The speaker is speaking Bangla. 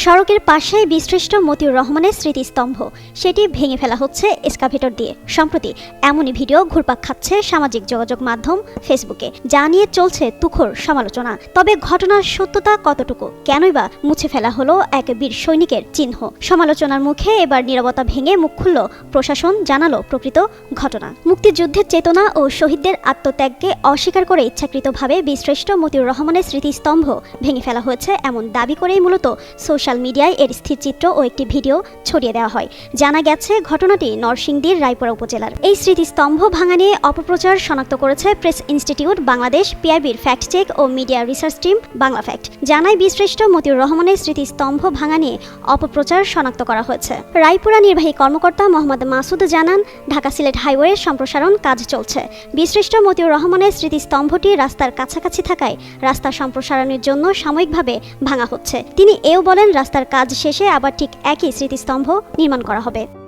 সড়কের পাশে বিসৃষ্ট মতিউর রহমানের স্মৃতিস্তম্ভ, সেটি ভেঙে ফেলা হচ্ছে এক্সকাভেটর দিয়ে। সম্প্রতি এমনই ভিডিও ঘুরপাক খাচ্ছে সামাজিক যোগাযোগ মাধ্যম ফেসবুকে, যা নিয়ে চলছে তুখোড় সমালোচনা। তবে ঘটনার সত্যতা কতটুকু, কেনই বা মুছে ফেলা হলো এক বীর সৈনিকের চিহ্ন? সমালোচনার মুখে এবার নীরবতা ভেঙে মুখ খুলল প্রশাসন, জানালো প্রকৃত ঘটনা। মুক্তিযুদ্ধের চেতনা ও শহীদদের আত্মত্যাগকে অস্বীকার করে ইচ্ছাকৃতভাবে বিসৃষ্ট মতিউর রহমানের স্মৃতিস্তম্ভ ভেঙে ফেলা হয়েছে এমন দাবি করেই মূলত সোশ্যাল মিডিয়ায় এর স্থিরচিত্র ও একটি ভিডিও ছড়িয়ে দেওয়া হয়। জানা গেছে ঘটনাটি নরসিংদীর রায়পুরা উপজেলার। এই স্মৃতিস্তম্ভ ভাঙা নিয়ে অপপ্রচার শনাক্ত করেছে প্রেস ইনস্টিটিউট বাংলাদেশ, পিআইবির ফ্যাক্ট চেক ও media research team Bangla fact. জানায় বিসৃষ্ট মতিউর রহমানের স্মৃতিস্তম্ভ ভাঙা নিয়ে অপপ্রচার শনাক্ত করা হয়েছে। রায়পুরা নির্বাহী কর্মকর্তা মোহাম্মদ মাসুদ জানান, ঢাকা সিলেট হাইওয়ে সম্প্রসারণ কাজ চলছে। বিসৃষ্ট মতিউর রহমানের স্মৃতিস্তম্ভটি রাস্তার কাছাকাছি থাকায় রাস্তা সম্প্রসারণের জন্য সাময়িকভাবে ভাঙা হচ্ছে। তিনি এও বলেন, রাস্তার কাজ শেষে আবার ঠিক একই স্মৃতিস্তম্ভ নির্মাণ করা হবে।